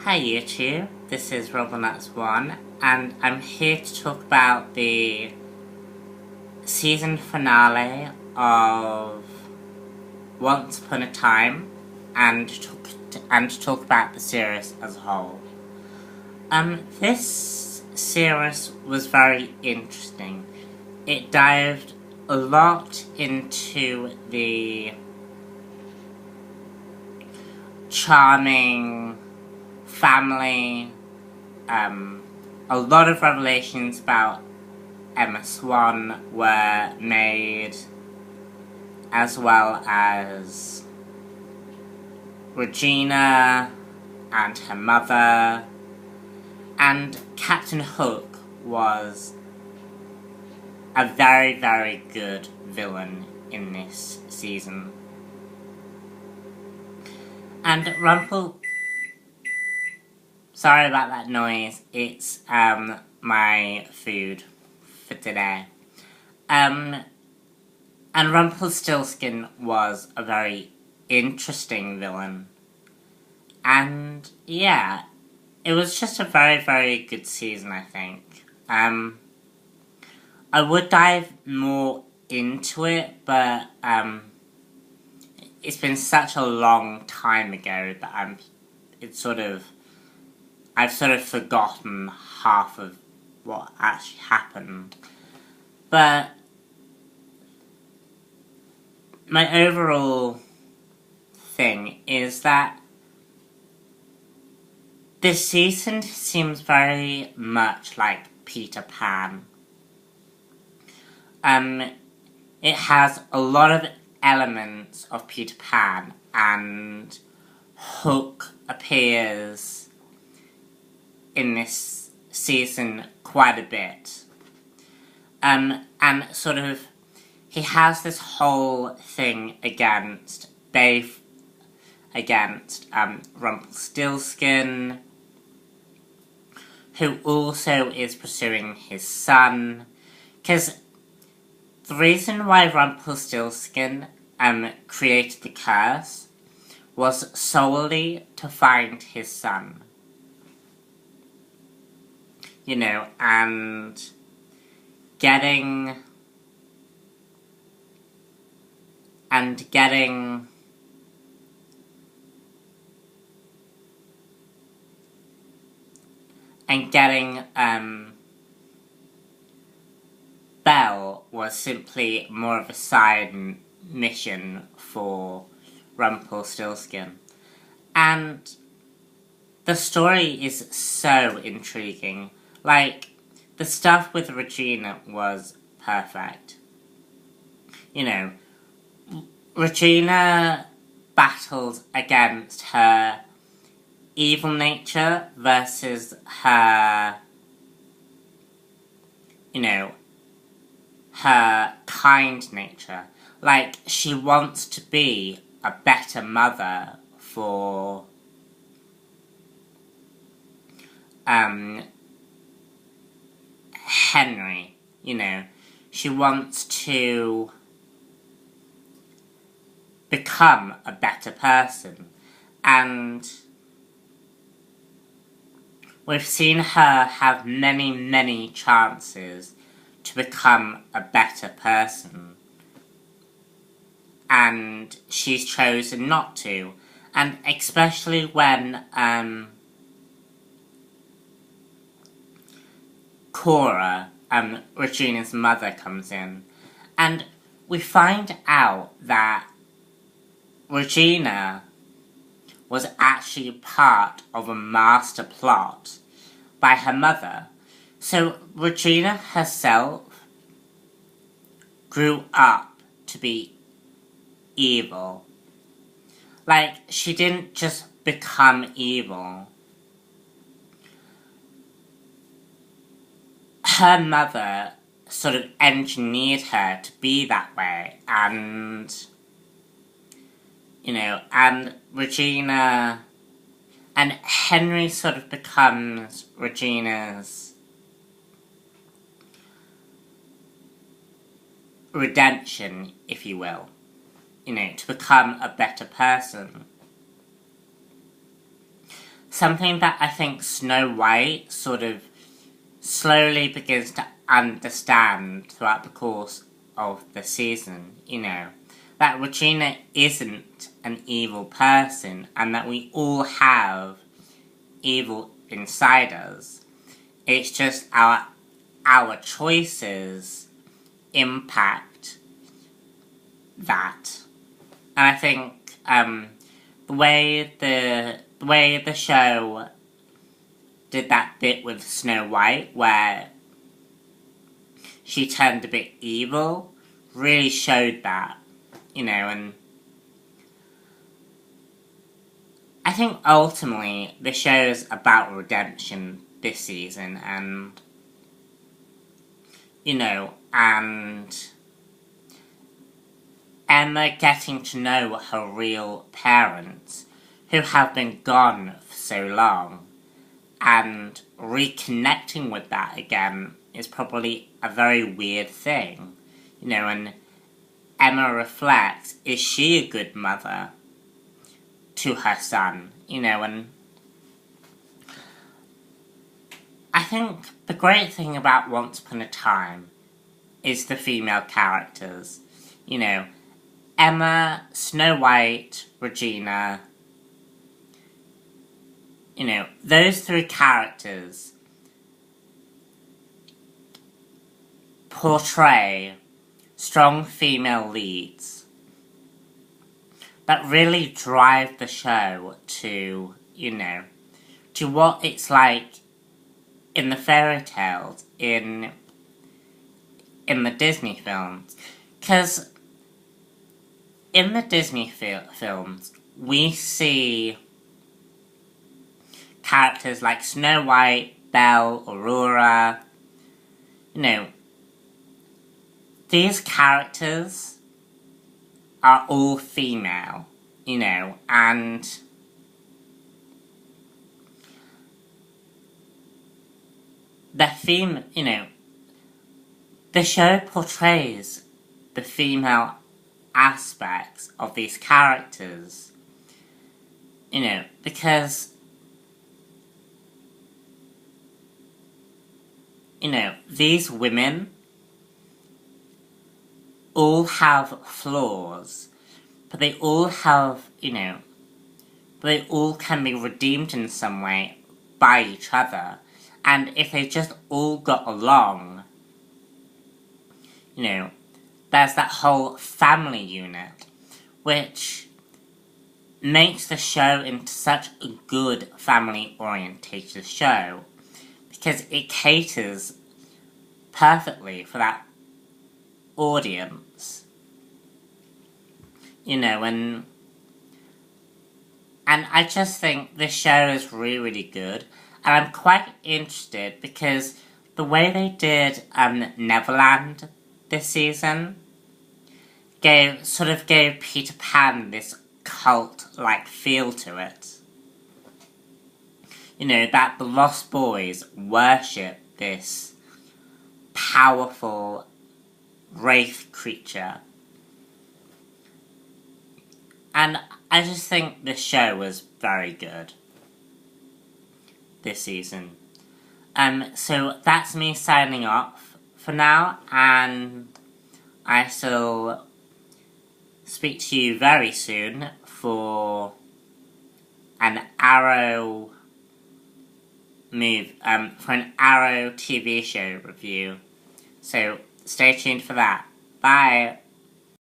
Hi YouTube, this is RoboNuts1 and I'm here to talk about the season finale of Once Upon a Time and to talk about the series as a whole. This series was very interesting. It dived a lot into the charming family, a lot of revelations about Emma Swan were made, as well as Regina and her mother, and Captain Hook was a very, very good villain in this season. And sorry about that noise, it's my food for today. And Rumpelstiltskin was a very interesting villain. And yeah, it was just a very, very good season, I think. I would dive more into it, but it's been such a long time ago that I've sort of forgotten half of what actually happened. But my overall thing is that this season seems very much like Peter Pan. It has a lot of elements of Peter Pan, and Hook appears in this season quite a bit. And sort of, he has this whole thing against Rumpelstiltskin, who also is pursuing his son, because the reason why Rumpelstiltskin created the curse was solely to find his son. You know, and getting Belle was simply more of a side mission for Rumpelstiltskin. And the story is so intriguing. Like, the stuff with Regina was perfect. You know, Regina battled against her evil nature versus her, her kind nature. Like, she wants to be a better mother for Henry, she wants to become a better person, and we've seen her have many, many chances to become a better person, and she's chosen not to, and especially when Cora, Regina's mother, comes in, and we find out that Regina was actually part of a master plot by her mother. So Regina herself grew up to be evil. Like, she didn't just become evil. Her mother sort of engineered her to be that way, and and Regina, and Henry sort of becomes Regina's redemption, if you will, to become a better person. something that I think Snow White sort of slowly begins to understand throughout the course of the season, that Regina isn't an evil person and that we all have evil inside us. It's just our choices impact that. And I think the way the show did that bit with Snow White where she turned a bit evil really showed that, and I think ultimately the show is about redemption this season, and and Emma getting to know her real parents, who have been gone for so long, and reconnecting with that again is probably a very weird thing. And Emma reflects, is she a good mother to her son? And I think the great thing about Once Upon a Time is the female characters. Emma, Snow White, Regina, those three characters portray strong female leads that really drive the show to, to what it's like in the fairy tales, in the Disney films. Because in the Disney films, we see characters like Snow White, Belle, Aurora. These characters are all female, and the show portrays the female aspects of these characters, because these women all have flaws, but they all have, they all can be redeemed in some way by each other. And if they just all got along, there's that whole family unit, which makes the show into such a good family-orientated show, because it caters perfectly for that audience, and I just think this show is really, really good, and I'm quite interested because the way they did Neverland this season gave Peter Pan this cult-like feel to it. That the Lost Boys worship this powerful wraith creature. And I just think this show was very good this season. So that's me signing off for now, and I shall speak to you very soon for an Arrow TV show review. So stay tuned for that. Bye!